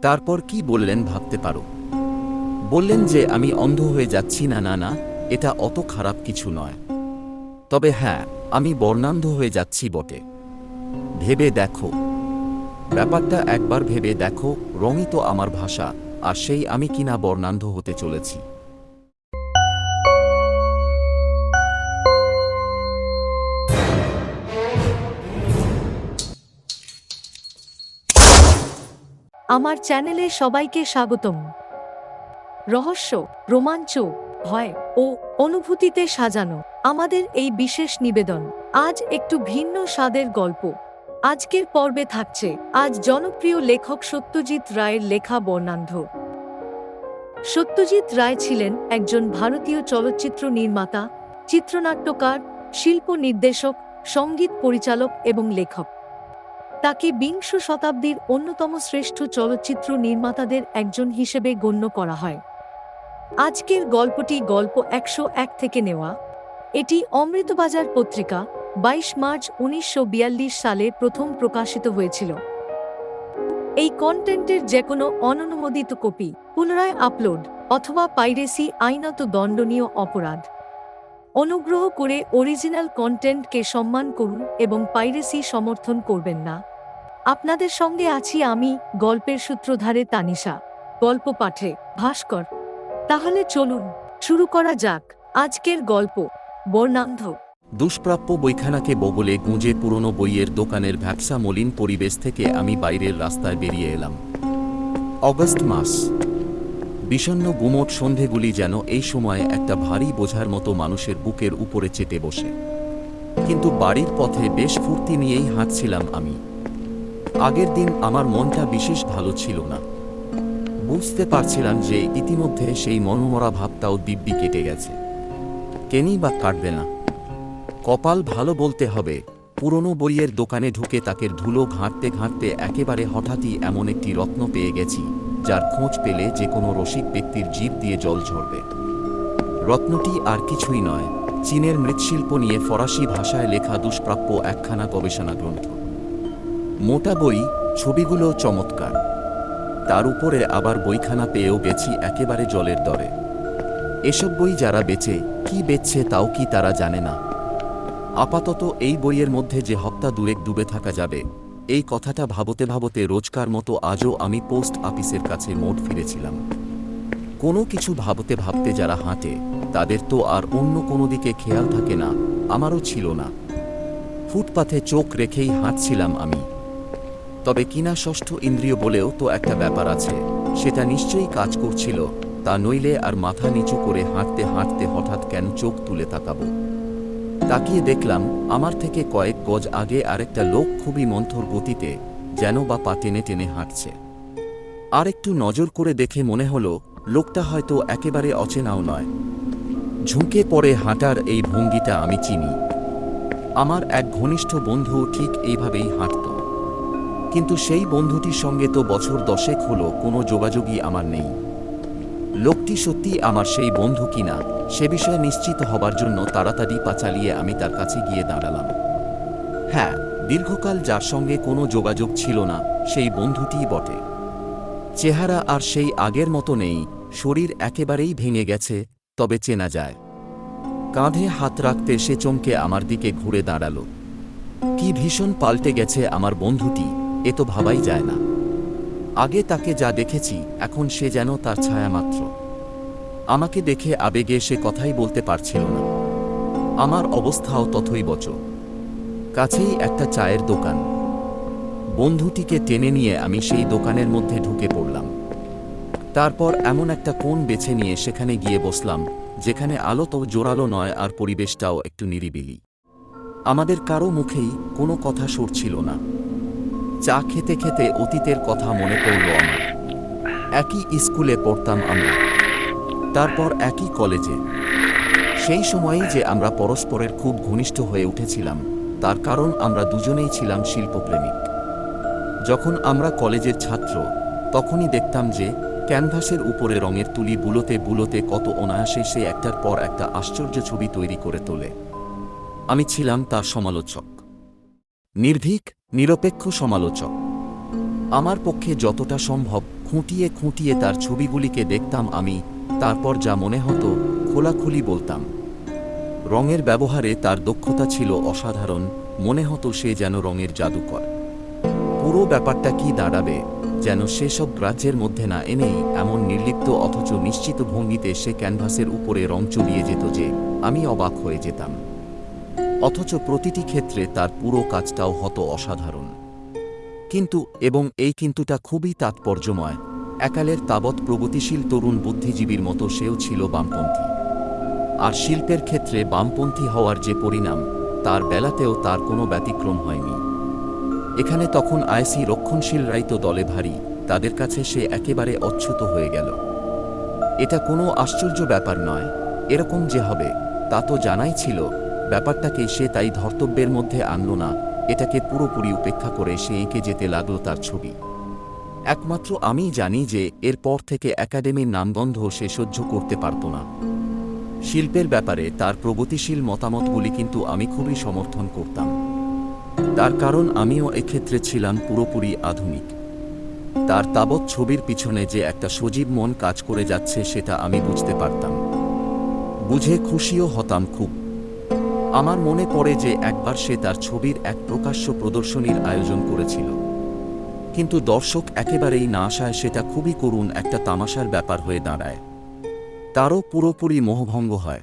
তারপর কি বললেন ভাবতে পারো? বললেন যে আমি অন্ধ হয়ে যাচ্ছি। না না না, এটা অত খারাপ কিছু নয়। তবে হ্যাঁ, আমি বর্ণান্ধ হয়ে যাচ্ছি বটে। ভেবে দেখো, ব্যাপারটা একবার ভেবে দেখো, রঙই তো আমার ভাষা, আর সেই আমি কিনা বর্ণান্ধ হতে চলেছি। আমার চ্যানেলে সবাইকে স্বাগতম। রহস্য, রোমাঞ্চ, ভয় ও অনুভূতিতে সাজানো আমাদের এই বিশেষ নিবেদন। আজ একটু ভিন্ন স্বাদের গল্প। আজকের পর্বে থাকছে আজ জনপ্রিয় লেখক সত্যজিৎ রায়ের লেখা বর্ণান্ধ। সত্যজিৎ রায় ছিলেন একজন ভারতীয় চলচ্চিত্র নির্মাতা, চিত্রনাট্যকার, শিল্প নির্দেশক, সঙ্গীত পরিচালক এবং লেখক। তাকে বিংশ শতাব্দীর অন্যতম শ্রেষ্ঠ চলচ্চিত্র নির্মাতাদের একজন হিসেবে গণ্য করা হয়। আজকের গল্পটি গল্প ১০১ থেকে নেওয়া। এটি অমৃতবাজার পত্রিকা ২২ মার্চ ১৯৪২ সালে প্রথম প্রকাশিত হয়েছিল। এই কন্টেন্টের যেকোনো অননুমোদিত কপি, পুনরায় আপলোড অথবা পাইরেসি আইনত দণ্ডনীয় অপরাধ। অনুগ্রহ করে অরিজিনাল কন্টেন্টকে সম্মান করুন এবং পাইরেসি সমর্থন করবেন না। আপনাদের সঙ্গে আছি আমি, গল্পের সূত্রধারে তানিশা, গল্প পাঠে ভাস্কর। তাহলে চলুন শুরু করা যাক আজকের গল্প বর্ণান্ধ। দুষ্প্রাপ্য বইখানাকে বগলে গুঁজে পুরনো বইয়ের দোকানের ভ্যাপসা মলিন পরিবেশ থেকে আমি বাইরের রাস্তায় বেরিয়ে এলাম। অগস্ট মাস। বিষণ্ণ গুমোট সন্ধেগুলি যেন এই সময়ে একটা ভারী বোঝার মতো মানুষের বুকের উপরে চেপে বসে। কিন্তু বাড়ির পথে বেশ ফুর্তি নিয়েই হাঁটছিলাম আমি। আগের দিন আমার মনটা বিশেষ ভালো ছিল না। বুঝতে পারছিলাম যে ইতিমধ্যে সেই মনমরা ভাবটাও দিব্যি কেটে গেছে। কেনই বা কাটবে না? কপাল ভালো বলতে হবে, পুরনো বইয়ের দোকানে ঢুকে তাকের ধুলো ঘাঁটতে ঘাঁটতে একেবারে হঠাৎই এমন একটি রত্ন পেয়ে গেছি, যার খোঁজ পেলে যে কোনো রসিক ব্যক্তির জিভ দিয়ে জল ঝরবে। রত্নটি আর কিছুই নয়, চীনের মৃৎশিল্প নিয়ে ফরাসি ভাষায় লেখা দুষ্প্রাপ্য একখানা গবেষণা গ্রন্থ। মোটা বই, ছবিগুলো চমৎকার, তার উপরে আবার বইখানা পেয়েও গেছি একেবারে জলের দরে। এসব বই যারা বেচে, কি বেচছে তাও কি তারা জানে না? আপাতত এই বইয়ের মধ্যে যে হপ্তা দুয়েক ডুবে থাকা যাবে, এই কথাটা ভাবতে ভাবতে রোজকার মতো আজও আমি পোস্ট অফিসের কাছে মোড় ফিরেছিলাম। কোনো কিছু ভাবতে ভাবতে যারা হাঁটে, তাদের তো আর অন্য কোনো দিকে খেয়াল থাকে না, আমারও ছিল না। ফুটপাথে চোখ রেখেই হাঁটছিলাম আমি। তবে কিনা ষষ্ঠ ইন্দ্রিয় বলেও তো একটা ব্যাপার আছে, সেটা নিশ্চয়ই কাজ করছিল, তা নইলে আর মাথা নিচু করে হাঁটতে হাঁটতে হঠাৎ কেন চোখ তুলে তাকাবো। তাকিয়ে দেখলাম আমার থেকে কয়েক গজ আগে আরেকটা লোক খুবই মন্থর গতিতে যেন বা পা টেনে টেনে হাঁটছে। আর একটু নজর করে দেখে মনে হলো লোকটা হয়তো একেবারে অচেনাও নয়। ঝুঁকে পড়ে হাঁটার এই ভঙ্গিটা আমি চিনি। আমার এক ঘনিষ্ঠ বন্ধু ঠিক এইভাবেই হাঁটত। কিন্তু সেই বন্ধুটির সঙ্গে তো বছর 10 হলো কোনো যোগাযোগই আমার নেই। লোকটি সত্যি আমার সেই বন্ধু কিনা সে বিষয়ে নিশ্চিত হবার জন্য তাড়াতাড়ি পা চালিয়ে আমি তার কাছে গিয়ে দাঁড়ালাম। হ্যাঁ, দীর্ঘকাল যার সঙ্গে কোনো যোগাযোগ ছিল না, সেই বন্ধুটিই বটে। চেহারা আর সেই আগের মতো নেই, শরীর একেবারেই ভেঙে গেছে, তবে চেনা যায়। কাঁধে হাত রাখতে সে চমকে আমার দিকে ঘুরে দাঁড়াল। কি ভীষণ পাল্টে গেছে আমার বন্ধুটি, এ তো ভাবাই যায় না। আগে তাকে যা দেখেছি, এখন সে যেন তার ছায়া মাত্র। আমাকে দেখে আবেগে সে কথাই বলতে পারছিল না। আমার অবস্থাও তথৈবচ। কাছেই একটা চায়ের দোকান। বন্ধুটিকে টেনে নিয়ে আমি সেই দোকানের মধ্যে ঢুকে পড়লাম। তারপর এমন একটা কোণ বেছে নিয়ে সেখানে গিয়ে বসলাম, যেখানে আলো তো জোরালো নয় আর পরিবেশটাও একটু নিরিবিলি। আমাদের কারো মুখেই কোনো কথা সরছিল না। চা খেতে খেতে অতীতের কথা মনে পড়ল আমার। একই স্কুলে পড়তাম আমরা, তারপর একই কলেজে। সেই সময়েই যে আমরা পরস্পরের খুব ঘনিষ্ঠ হয়ে উঠেছিলাম, তার কারণ আমরা দুজনেই ছিলাম শিল্পপ্রেমিক। যখন আমরা কলেজের ছাত্র, তখনই দেখতাম যে ক্যানভাসের উপরে রঙের তুলি বুলোতে বুলোতে কত অনায়াসে সে একটার পর একটা আশ্চর্য ছবি তৈরি করে তোলে। আমি ছিলাম তার সমালোচক, নির্ভীক নিরপেক্ষ সমালোচক। আমার পক্ষে যতটা সম্ভব খুঁটিয়ে খুঁটিয়ে তার ছবিগুলিকে দেখতাম আমি, তারপর যা মনে হতো খোলাখুলি বলতাম। রঙের ব্যবহারে তার দক্ষতা ছিল অসাধারণ, মনে হতো সে যেন রঙের জাদুকর। পুরো ব্যাপারটা কি দাঁড়াবে, যেন সেসব গ্রাহ্যের মধ্যে না এনেই এমন নির্লিপ্ত অথচ নিশ্চিত ভঙ্গিতে সে ক্যানভাসের উপরে রং চড়িয়ে যেত যে আমি অবাক হয়ে যেতাম। অথচ প্রতিটি ক্ষেত্রে তার পুরো কাজটাও হতো অসাধারণ। কিন্তু, এবং এই কিন্তুটা খুবই তাৎপর্যময়, একালের তাবৎ প্রগতিশীল তরুণ বুদ্ধিজীবীর মতো সেও ছিল বামপন্থী। আর শিল্পের ক্ষেত্রে বামপন্থী হওয়ার যে পরিণাম, তার বেলাতেও তার কোনো ব্যতিক্রম হয়নি। এখানে তখন আইসি রক্ষণশীলরাই তো দলে ভারী, তাদের কাছে সে একেবারে অচ্যুত হয়ে গেল। এটা কোনো আশ্চর্য ব্যাপার নয়, এরকম যে হবে তা তো জানাই ছিল। ব্যাপারটাকে সে তাই ধর্তব্যের মধ্যে আনল না, এটাকে পুরোপুরি উপেক্ষা করে সে এঁকে যেতে লাগল তার ছবি। একমাত্র আমিই জানি যে এরপর থেকে একাডেমির নামগন্ধ সে সহ্য করতে পারত না। শিল্পের ব্যাপারে তার প্রগতিশীল মতামতগুলি কিন্তু আমি খুবই সমর্থন করতাম। তার কারণ আমিও এক্ষেত্রে ছিলাম পুরোপুরি আধুনিক। তার তাবৎ ছবির পিছনে যে একটা সজীব মন কাজ করে যাচ্ছে সেটা আমি বুঝতে পারতাম। বুঝে খুশিও হতাম খুব। আমার মনে পড়ে যে একবার সে তার ছবির এক প্রকাশ্য প্রদর্শনীর আয়োজন করেছিল, কিন্তু দর্শক একেবারেই না আসায় সেটা খুবই করুণ একটা তামাশার ব্যাপার হয়ে দাঁড়ায়। তারও পুরোপুরি মোহভঙ্গ হয়।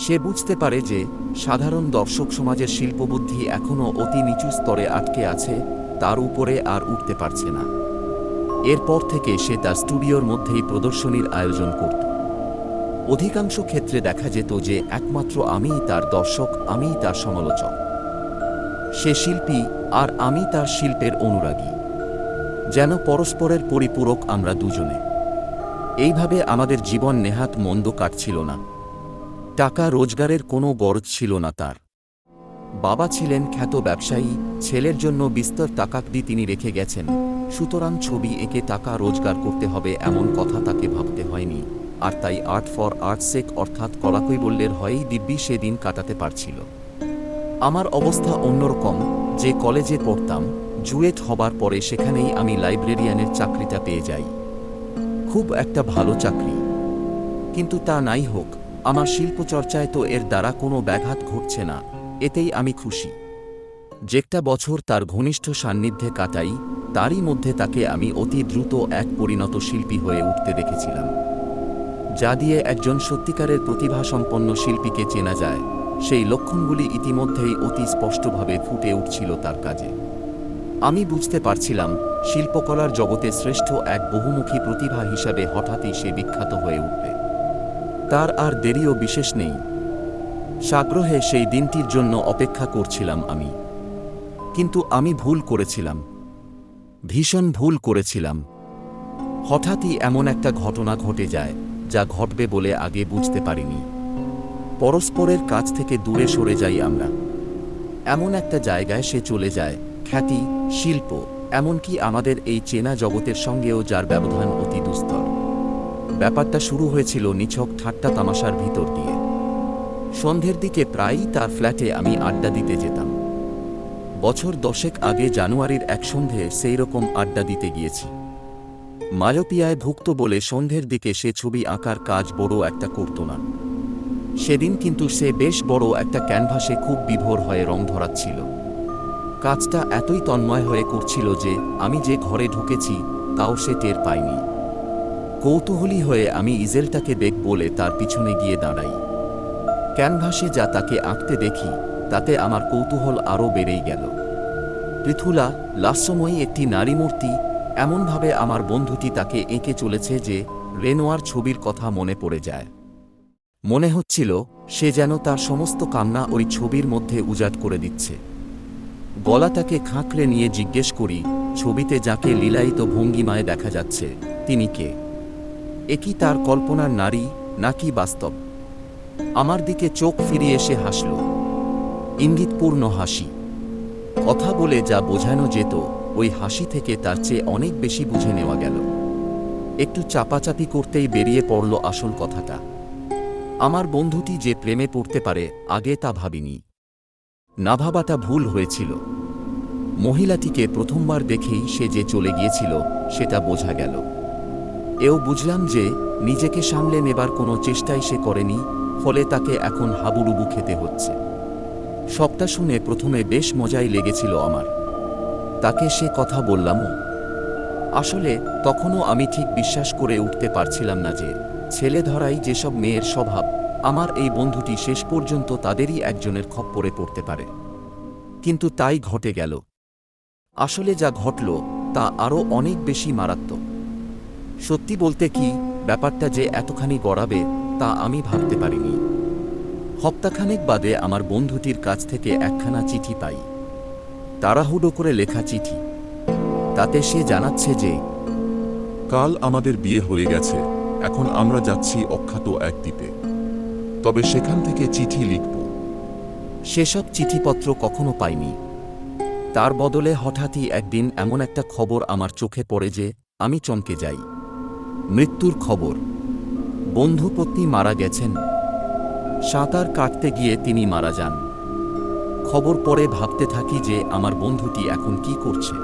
সে বুঝতে পারে যে সাধারণ দর্শক সমাজের শিল্পবুদ্ধি এখনও অতি নিচু স্তরে আটকে আছে, তার উপরে আর উঠতে পারছে না। এরপর থেকে সে তার স্টুডিওর মধ্যেই প্রদর্শনীর আয়োজন করত। অধিকাংশ ক্ষেত্রে দেখা যেত যে একমাত্র আমিই তার দর্শক, আমিই তার সমালোচক। সে শিল্পী আর আমি তার শিল্পের অনুরাগী, যেন পরস্পরের পরিপূরক আমরা দুজনে। এইভাবে আমাদের জীবন নেহাত মন্দ কাটছিল না। টাকা রোজগারের কোনো গরজ ছিল না তার। বাবা ছিলেন খ্যাত ব্যবসায়ী, ছেলের জন্য বিস্তর টাকাকড়ি তিনি রেখে গেছেন, সুতরাং ছবি এঁকে টাকা রোজগার করতে হবে এমন কথা তাকে ভাবতে হয়নি। আর তাই আর্ট ফর আর্টস সেক অর্থাৎ কলাকৈবল্যের হয়েই দিব্যি সেদিন কাটাতে পারছিল। আমার অবস্থা অন্যরকম। যে কলেজে পড়তাম, জুয়েট হবার পরে সেখানেই আমি লাইব্রেরিয়ানের চাকরিটা পেয়ে যাই। খুব একটা ভালো চাকরি, কিন্তু তা নাই হোক, আমার শিল্পচর্চায় তো এর দ্বারা কোনো ব্যাঘাত ঘটছে না, এতেই আমি খুশি। যেটা বছর তার ঘনিষ্ঠ সান্নিধ্যে কাটাই, তারই মধ্যে তাকে আমি অতি দ্রুত এক পরিণত শিল্পী হয়ে উঠতে দেখেছিলাম, যা দিয়ে একজন সত্যিকারের প্রতিভাসম্পন্ন শিল্পীকে চেনা যায়। সেই লক্ষণগুলি ইতিমধ্যেই অতি স্পষ্টভাবে ফুটে উঠছিল তার কাজে। আমি বুঝতে পারছিলাম শিল্পকলার জগতে শ্রেষ্ঠ এক বহুমুখী প্রতিভা হিসাবে হঠাৎই সে বিখ্যাত হয়ে উঠবে। তার আর দেরিও বিশেষ নেই। সাগ্রহে সেই দিনটির জন্য অপেক্ষা করছিলাম আমি। কিন্তু আমি ভুল করেছিলাম, ভীষণ ভুল করেছিলাম। হঠাৎই এমন একটা ঘটনা ঘটে যায় যা ঘটবে বলে আগে বুঝতে পারিনি। পরস্পরের কাছ থেকে দূরে সরে যাই আমরা। এমন একটা জায়গায় সে চলে যায়, খ্যাতি, শিল্প, এমনকি আমাদের এই চেনা জগতের সঙ্গেও যার ব্যবধান অতি দুস্তর। ব্যাপারটা শুরু হয়েছিল নিছক ঠাট্টা তামাশার ভিতর দিয়ে। সন্ধ্যের দিকে প্রায়ই তার ফ্ল্যাটে আমি আড্ডা দিতে যেতাম। বছর 10 আগে জানুয়ারির এক সন্ধে সেই রকম আড্ডা দিতে গিয়েছি। মায়োপিয়ায় ভুক্ত বলে সন্ধ্যের দিকে সে ছবি আঁকার কাজ বড় একটা করত না। সেদিন কিন্তু সে বেশ বড় একটা ক্যানভাসে খুব বিভোর হয়ে রং ধরাচ্ছিল। কাজটা এতই তন্ময় হয়ে করছিল যে আমি যে ঘরে ঢুকেছি তাও সে টের পায়নি। কৌতূহলী হয়ে আমি ইজেলটাকে দেখ বলে তার পিছনে গিয়ে দাঁড়াই। ক্যানভাসে যা তাকে আঁকতে দেখি তাতে আমার কৌতূহল আরও বেড়েই গেল। পৃথুলা, লাস্যময়ী একটি নারী মূর্তি, এমনভাবে আমার বন্ধুটি তাকে এঁকে চলেছে যে রেনোয়ার ছবির কথা মনে পড়ে যায়। মনে হচ্ছিল সে যেন তার সমস্ত কামনা ওই ছবির মধ্যে উজাড় করে দিচ্ছে। গলাটাকে খাঁকড়ে নিয়ে জিজ্ঞেস করি, ছবিতে যাকে লীলায়িত ভঙ্গিমায় দেখা যাচ্ছে তিনি কে? এ কি তার কল্পনার নারী নাকি বাস্তব? আমার দিকে চোখ ফিরিয়ে এসে হাসল, ইঙ্গিতপূর্ণ হাসি। কথা বলে যা বোঝানো যেত ওই হাসি থেকে তার চেয়ে অনেক বেশি বুঝে নেওয়া গেল। একটু চাপাচাপি করতেই বেরিয়ে পড়ল আসল কথাটা। আমার বন্ধুটি যে প্রেমে পড়তে পারে আগে তা ভাবিনি। না ভাবাটা ভুল হয়েছিল। মহিলাটিকে প্রথমবার দেখেই সে যে চলে গিয়েছিল সেটা বোঝা গেল। এও বুঝলাম যে নিজেকে সামলে নেবার কোনো চেষ্টাই সে করেনি, ফলে তাকে এখন হাবুডুবু খেতে হচ্ছে। সবটা শুনে প্রথমে বেশ মজাই লেগেছিল আমার। তাকে সে কথা বললামও। আসলে তখনও আমি ঠিক বিশ্বাস করে উঠতে পারছিলাম না যে ছেলে ধরাই যেসব মেয়ের স্বভাব, আমার এই বন্ধুটি শেষ পর্যন্ত তাদেরই একজনের খপ্পরে পড়তে পারে। কিন্তু তাই ঘটে গেল। আসলে যা ঘটল তা আরও অনেক বেশি মারাত্মক। সত্যি বলতে কি, ব্যাপারটা যে এতখানি গড়াবে তা আমি ভাবতে পারিনি। সপ্তাহখানেক বাদে আমার বন্ধুটির কাছ থেকে একখানা চিঠি পাই। তাড়াহুড়ো করে লেখা চিঠি। তাতে সে জানাচ্ছে যে কাল আমাদের বিয়ে হয়ে গেছে, এখন আমরা যাচ্ছি অখ্যাত এক দ্বীপে, তবে সেখান থেকে চিঠি লিখব। সেসব চিঠিপত্র কখনো পাইনি। তার বদলে হঠাৎই একদিন এমন একটা খবর আমার চোখে পড়ে যে আমি চমকে যাই। মৃত্যুর খবর। বন্ধু পত্নী মারা গেছেন। সাঁতার কাটতে গিয়ে তিনি মারা যান। খবর পড়ে ভাবতে থাকি যে আমার বন্ধুটি এখন কি করছে,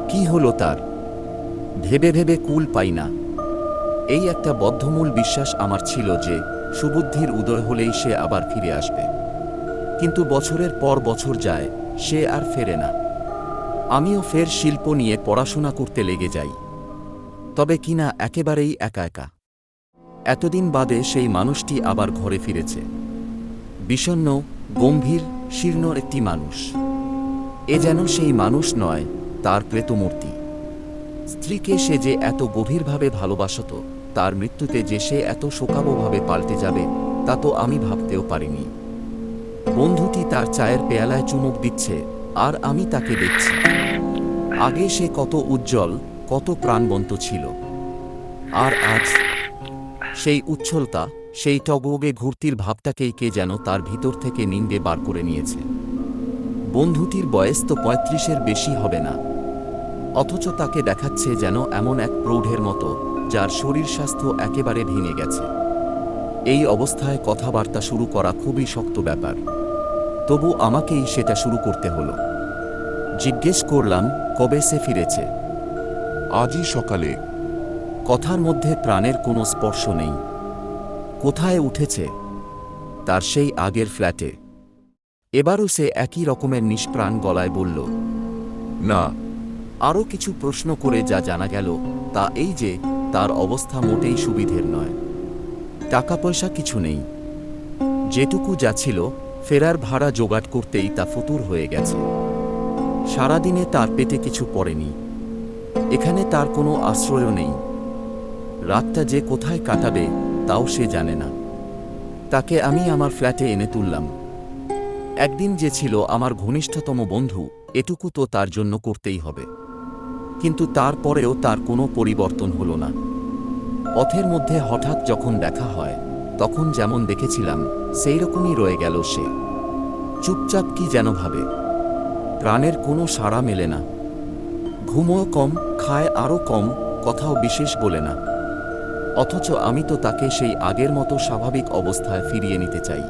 কি হলো তার। ভেবে ভেবে কুল পাই না। এই একটা বদ্ধমূল বিশ্বাস আমার ছিল যে সুবুদ্ধির উদয় হলেই সে আবার ফিরে আসবে। কিন্তু বছরের পর বছর যায়, সে আর ফেরে না। আমিও ফের শিল্প নিয়ে পড়াশোনা করতে লেগে যাই, তবে কিনা একেবারেই একা একা। এতদিন বাদে সেই মানুষটি আবার ঘরে ফিরেছে। বিষণ্ণ, গম্ভীর, শীর্ণ একটি মানুষ। এ যেন সেই মানুষ নয়, তার প্রেতমূর্তি। স্ত্রীকে সে যে এত গভীরভাবে ভালোবাসত, তার মৃত্যুতে যে সে এত শোকাবহভাবে পাল্টে যাবে তা তো আমি ভাবতেও পারিনি। বন্ধুটি তার চায়ের পেয়ালায় চুমুক দিচ্ছে, আর আমি তাকে দেখছি। আগে সে কত উজ্জ্বল, কত প্রাণবন্ত ছিল, আর আজ সেই উচ্ছলতা, সেই টগবগে ঘুরতির ভাবটাকেই কে যেন তার ভিতর থেকে নিন্দে বার করে নিয়েছে। বন্ধুটির বয়স তো ৩৫-এর বেশি হবে না, অথচ তাকে দেখাচ্ছে যেন এমন এক প্রৌঢ়ের মতো যার শরীর স্বাস্থ্য একেবারে ভেঙে গেছে। এই অবস্থায় কথাবার্তা শুরু করা খুবই শক্ত ব্যাপার, তবু আমাকেই সেটা শুরু করতে হলো। জিজ্ঞেস করলাম কবে সে ফিরেছে। আজই সকালে। কথার মধ্যে প্রাণের কোনো স্পর্শ নেই। কোথায় উঠেছে? তার সেই আগের ফ্ল্যাটে। এবারও সে একই রকমের নিষ্প্রাণ গলায় বলল না। আরও কিছু প্রশ্ন করে যা জানা গেল তা এই যে তার অবস্থা মোটেই সুবিধের নয়। টাকা পয়সা কিছু নেই। যেটুকু যা ছিল ফেরার ভাড়া জোগাড় করতেই তা ফতুর হয়ে গেছে। সারাদিনে তার পেটে কিছু পড়েনি। এখানে তার কোনো আশ্রয়ও নেই। রাতটা যে কোথায় কাটাবে তাও সে জানে না। তাকে আমি আমার ফ্ল্যাটে এনে তুললাম। একদিন যে ছিল আমার ঘনিষ্ঠতম বন্ধু, এটুকু তো তার জন্য করতেই হবে। কিন্তু তারপরেও তার কোনো পরিবর্তন হলো না। পথের মধ্যে হঠাৎ যখন দেখা হয়, তখন যেমন দেখেছিলাম সেই রকমই রয়ে গেল সে। চুপচাপ কি যেন ভাবে। প্রাণের কোনো সাড়া মেলে না। ঘুমও কম, খায় আরও কম, কথাও বিশেষ বলে না। অথচ আমি তো তাকে সেই আগের মতো স্বাভাবিক অবস্থায় ফিরিয়ে নিতে চাই।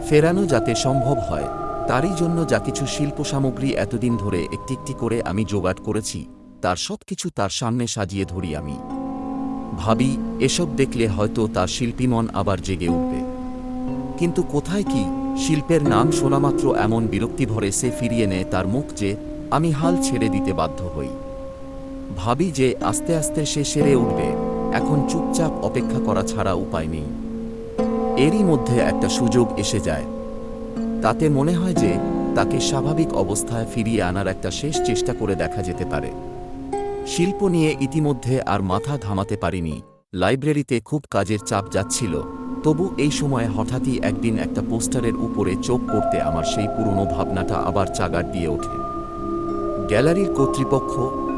ফেরানো যাতে সম্ভব হয় তারই জন্য যা কিছু শিল্প সামগ্রী এতদিন ধরে একটি একটি করে আমি জোগাড় করেছি, তার সব কিছু তার সামনে সাজিয়ে ধরি আমি। ভাবি এসব দেখলে হয়তো তার শিল্পীমন আবার জেগে উঠবে। কিন্তু কোথায় কি, শিল্পের নাম শোনামাত্র এমন বিরক্তি ভরে সে ফিরিয়ে নেয় তার মুখ যে আমি হাল ছেড়ে দিতে বাধ্য হই। ভাবি যে আস্তে আস্তে সে সেরে উঠবে, এখন চুপচাপ অপেক্ষা করা ছাড়া উপায় নেই। এরই মধ্যে একটা সুযোগ এসে যায়। তাতে মনে হয় যে তাকে স্বাভাবিক অবস্থায় ফিরিয়ে আনার একটা শেষ চেষ্টা করে দেখা যেতে পারে। শিল্প নিয়ে ইতিমধ্যে আর মাথা ঘামাতে পারিনি। লাইব্রেরিতে খুব কাজের চাপ যাচ্ছিল, তবু এই সময় হঠাৎই একদিন একটা পোস্টারের উপরে চোখ পড়তে আমার সেই পুরনো ভাবনাটা আবার চাগার দিয়ে ওঠে। গ্যালারির কর্তৃপক্ষ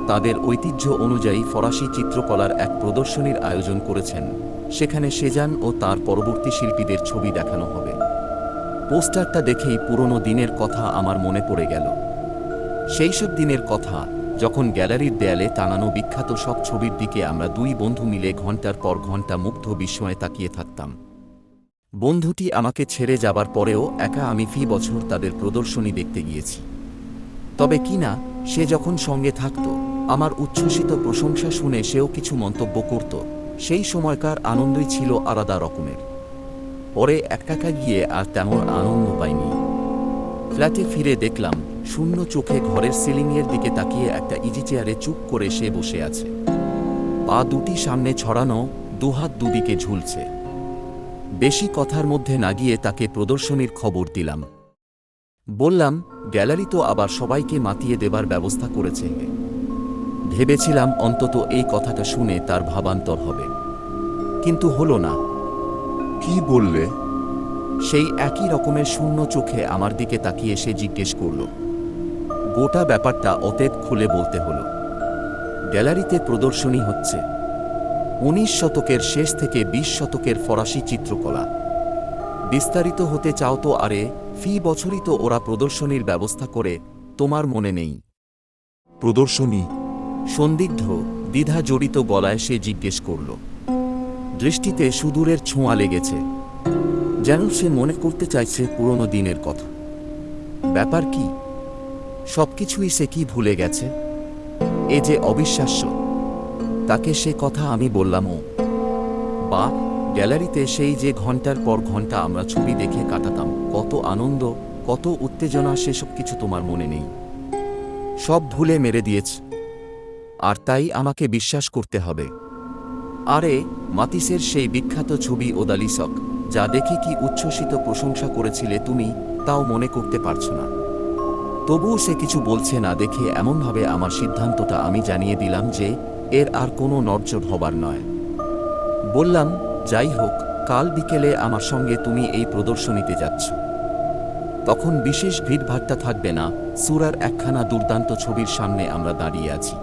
তাদের ঐতিহ্য অনুযায়ী ফরাসি চিত্রকলার এক প্রদর্শনীর আয়োজন করেছেন। সেখানে সেজান ও তার পরবর্তী শিল্পীদের ছবি দেখানো হবে। পোস্টারটা দেখেই পুরনো দিনের কথা আমার মনে পড়ে গেল। সেই সব দিনের কথা যখন গ্যালারির দেয়ালে টানানো বিখ্যাত সব ছবির দিকে আমরা দুই বন্ধু মিলে ঘণ্টার পর ঘণ্টা মুগ্ধ বিস্ময়ে তাকিয়ে থাকতাম। বন্ধুটি আমাকে ছেড়ে যাবার পরেও একা আমি ফি বছর তাদের প্রদর্শনী দেখতে গিয়েছি। তবে কি না, সে যখন সঙ্গে থাকত, আমার উচ্ছ্বসিত প্রশংসা শুনে সেও কিছু মন্তব্য করত। সেই সময়কার আনন্দই ছিল আলাদা রকমের। পরে একা গিয়ে আর তেমন আনন্দ পাইনি। ফ্ল্যাটে ফিরে দেখলাম শূন্য চোখে ঘরের সিলিংয়ের দিকে তাকিয়ে একটা ইজি চেয়ারে চুপ করে সে বসে আছে। পা দুটি সামনে ছড়ানো, দুহাত দুদিকে ঝুলছে। বেশি কথার মধ্যে না গিয়ে তাকে প্রদর্শনীর খবর দিলাম। বললাম, গ্যালারি তো আবার সবাইকে মাতিয়ে দেবার ব্যবস্থা করেছে। ভেবেছিলাম অন্তত এই কথাটা শুনে তার ভাবান্তর হবে, কিন্তু হলো না। কি বললে? সেই একই রকমের শূন্য চোখে আমার দিকে তাকিয়ে সে জিজ্ঞেস করল। গোটা ব্যাপারটা অতএব খুলে বলতে হলো। গ্যালারিতে প্রদর্শনী হচ্ছে 19 শতকের শেষ থেকে 20 শতকের ফরাসি চিত্রকলা। বিস্তারিত হতে চাও তো? আরে, ফি বছরই তো ওরা প্রদর্শনীর ব্যবস্থা করে, তোমার মনে নেই? প্রদর্শনী? সন্দিগ্ধ, দ্বিধা জড়িত গলায় সে জিজ্ঞেস করল। দৃষ্টিতে সুদূরের ছোঁয়া লেগেছে, যেন সে মনে করতে চাইছে পুরনো দিনের কথা। ব্যাপার কি? সবকিছুই সে কি ভুলে গেছে? এ যে অবিশ্বাস্য। তাকে সে কথা আমি বললামও। বা, গ্যালারিতে সেই যে ঘন্টার পর ঘন্টা আমরা ছবি দেখে কাটাতাম, কত আনন্দ, কত উত্তেজনা, সেসব কিছু তোমার মনে নেই? সব ভুলে মেরে দিয়েছ। আর তাই আমাকে বিশ্বাস করতে হবে। আরে, মাতিসের সেই বিখ্যাত ছবি ওদালিসক, যা দেখে কি উচ্ছ্বসিত প্রশংসা করেছিলে তুমি, তাও মনে করতে পারছো না? তবুও সে কিছু বলছে না দেখে এমনভাবে আমার সিদ্ধান্তটা আমি জানিয়ে দিলাম যে এর আর কোনো নড়চড় হবার নয়। বললাম, যাই হোক, কাল বিকেলে আমার সঙ্গে তুমি এই প্রদর্শনীতে যাচ্ছ। তখন বিশেষ ভিড়ভাট্টা থাকবে না। সুরার একখানা দুর্দান্ত ছবির সামনে আমরা দাঁড়িয়ে আছি।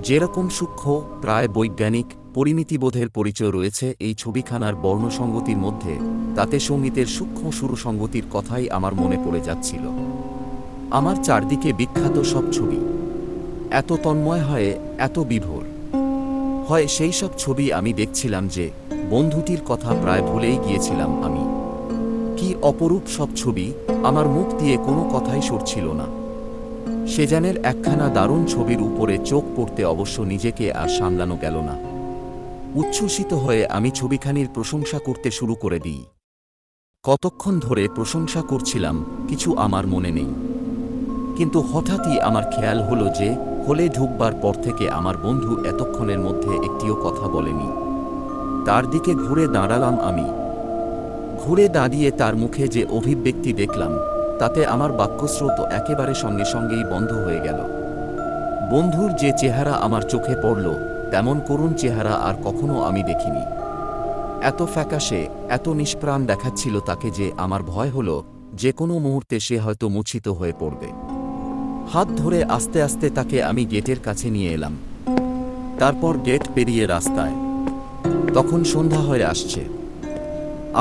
যেরকম সূক্ষ্ম, প্রায় বৈজ্ঞানিক পরিমিতিবোধের পরিচয় রয়েছে এই ছবিখানার বর্ণসঙ্গতির মধ্যে, তাতে সঙ্গীতের সূক্ষ্ম সুরসঙ্গতির কথাই আমার মনে পড়ে যাচ্ছিল। আমার চারদিকে বিখ্যাত সব ছবি, এত তন্ময় হয়, এত বিভোর হয় সেই সব ছবি আমি দেখছিলাম যে বন্ধুটির কথা প্রায় ভুলেই গিয়েছিলাম আমি। কি অপরূপ সব ছবি, আমার মুখ দিয়ে কোনো কথাই সরছিল না। সেজানের একখানা দারুণ ছবির উপরে চোখ পড়তে অবশ্য নিজেকে আর সামলানো গেল না। উচ্ছ্বসিত হয়ে আমি ছবিখানির প্রশংসা করতে শুরু করে দিই। কতক্ষণ ধরে প্রশংসা করছিলাম কিছু আমার মনে নেই, কিন্তু হঠাৎই আমার খেয়াল হলো যে হলে ঢুকবার পর থেকে আমার বন্ধু এতক্ষণের মধ্যে একটিও কথা বলেনি। তার দিকে ঘুরে দাঁড়ালাম আমি। ঘুরে দাঁড়িয়ে তার মুখে যে অভিব্যক্তি দেখলাম, তাতে আমার বাক্যস্রোত একেবারে সঙ্গে সঙ্গেই বন্ধ হয়ে গেল। বন্ধুর যে চেহারা আমার চোখে পড়ল, তেমন করুণ চেহারা আর কখনো আমি দেখিনি। এত ফ্যাকাশে, এত নিষ্প্রাণ দেখাচ্ছিল তাকে যে আমার ভয় হলো যে কোনো মুহূর্তে সে হয়তো মূর্ছিত হয়ে পড়বে। হাত ধরে আস্তে আস্তে তাকে আমি গেটের কাছে নিয়ে এলাম। তারপর গেট পেরিয়ে রাস্তায়। তখন সন্ধ্যা হয়ে আসছে।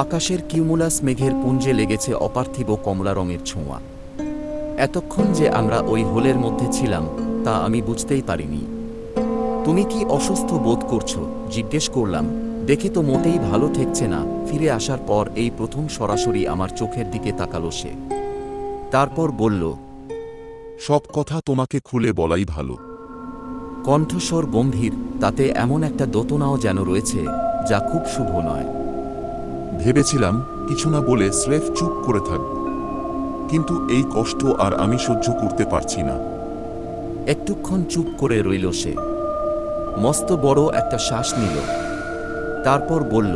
আকাশের কিউমুলাস মেঘের পুঞ্জে লেগেছে অপার্থিব কমলা রঙের ছোঁয়া। এতক্ষণ যে আমরা ওই হোলের মধ্যে ছিলাম তা আমি বুঝতেই পারিনি। তুমি কি অসুস্থ বোধ করছো? জিজ্ঞেস করলাম। দেখে তো মোটেই ভালো ঠেকছে না। ফিরে আসার পর এই প্রথম সরাসরি আমার চোখের দিকে তাকালো সে। তারপর বলল, সব কথা তোমাকে খুলে বলাই ভালো। কণ্ঠস্বর গম্ভীর, তাতে এমন একটা দোতনাও যেন রয়েছে যা খুব শুভ নয়। ভেবেছিলাম কিছু না বলে স্রেফ চুপ করে থাকব, কিন্তু এই কষ্ট আর আমি সহ্য করতে পারছি না। একটুক্ষণ চুপ করে রইল সে। মস্ত বড় একটা শ্বাস নিল। তারপর বলল,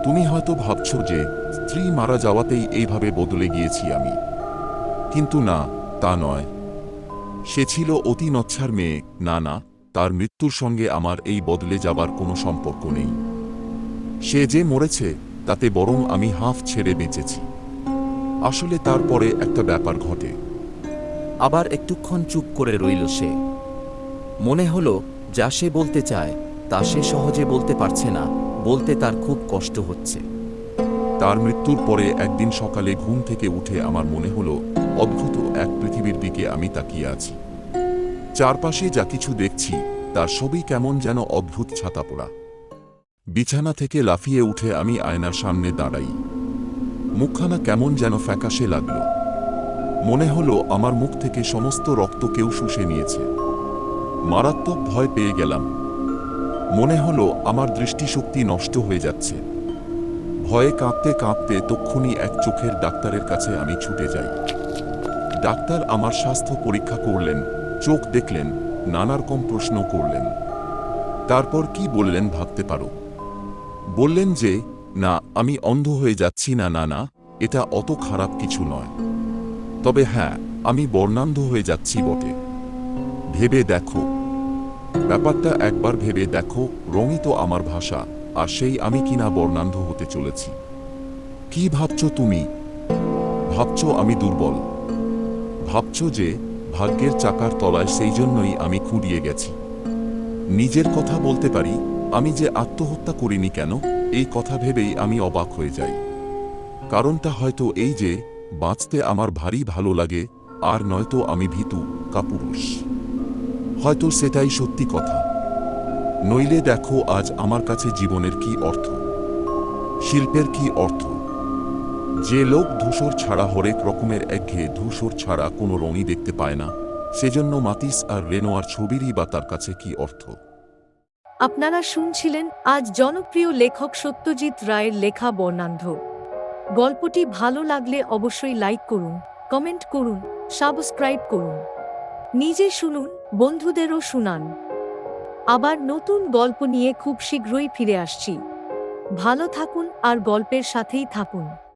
তুমি হয়তো ভাবছ যে স্ত্রী মারা যাওয়াতেই এইভাবে বদলে গিয়েছি আমি, কিন্তু না, তা নয়। সে ছিল অতি নচ্ছার মেয়ে। না না, তার মৃত্যুর সঙ্গে আমার এই বদলে যাবার কোনো সম্পর্ক নেই। সে যে মরেছে তাতে বরং আমি হাঁফ ছেড়ে বেঁচেছি। আসলে তারপরে একটা ব্যাপার ঘটে। আবার একটুক্ষণ চুপ করে রইল সে। মনে হলো যা সে বলতে চায় তা সে সহজে বলতে পারছে না, বলতে তার খুব কষ্ট হচ্ছে। তার মৃত্যুর পরে একদিন সকালে ঘুম থেকে উঠে আমার মনে হলো অদ্ভুত এক পৃথিবীর দিকে আমি তাকিয়ে আছি। চারপাশে যা কিছু দেখছি তার সবই কেমন যেন অদ্ভুত ছাতাপোড়া। বিছানা থেকে লাফিয়ে উঠে আমি আয়নার সামনে দাঁড়াই। মুখখানা কেমন যেন ফ্যাকাশে লাগল। মনে হলো আমার মুখ থেকে সমস্ত রক্ত কেউ শুষে নিয়েছে। মারাত্মক ভয় পেয়ে গেলাম। মনে হলো আমার দৃষ্টিশক্তি নষ্ট হয়ে যাচ্ছে। ভয়ে কাঁপতে কাঁপতে তক্ষুনি এক চোখের ডাক্তারের কাছে আমি ছুটে যাই। ডাক্তার আমার স্বাস্থ্য পরীক্ষা করলেন, চোখ দেখলেন, নানা রকম প্রশ্ন করলেন। তারপর কি বললেন ভাবতে পারো? বললেন যে না, আমি অন্ধ হয়ে যাচ্ছি না, না না, এটা অত খারাপ কিছু নয়। তবে হ্যাঁ, আমি বর্ণান্ধ হয়ে যাচ্ছি বটে। ভেবে দেখো, ব্যাপারটা একবার ভেবে দেখো, রঙই তো আমার ভাষা, আর সেই আমি কিনা বর্ণান্ধ হতে চলেছি। কি ভাবছো তুমি? ভাবছো আমি দুর্বল? ভাবছো যে ভাগ্যের চাকার তলায় সেই জন্যই আমি খুঁড়িয়ে গেছি? নিজের কথা বলতে পারি, আমি যে আত্মহত্যা করিনি কেন, এই কথা ভেবেই আমি অবাক হয়ে যাই। কারণটা হয়তো এই যে বাঁচতে আমার ভারী ভালো লাগে, আর নয়তো আমি ভীতু, কাপুরুষ। হয়তো সেটাই সত্যি কথা। নইলে দেখো আজ আমার কাছে জীবনের কি অর্থ, শিল্পের কি অর্থ? যে লোক ধূসর ছাড়া হরেক রকমের একঘেয়ে ধূসর ছাড়া কোনো রঙই দেখতে পায় না, সেজন্য মাতিস আর রেনোয়ার ছবিরই বা তার কাছে কি অর্থ? আপনারা শুনছিলেন আজ জনপ্রিয় লেখক সত্যজিৎ রায়ের লেখা বর্ণান্ধ। গল্পটি ভালো লাগলে অবশ্যই লাইক করুন, কমেন্ট করুন, সাবস্ক্রাইব করুন। নিজে শুনুন, বন্ধুদেরও শুনান। আবার নতুন গল্প নিয়ে খুব শীঘ্রই ফিরে আসছি। ভালো থাকুন আর গল্পের সাথেই থাকুন।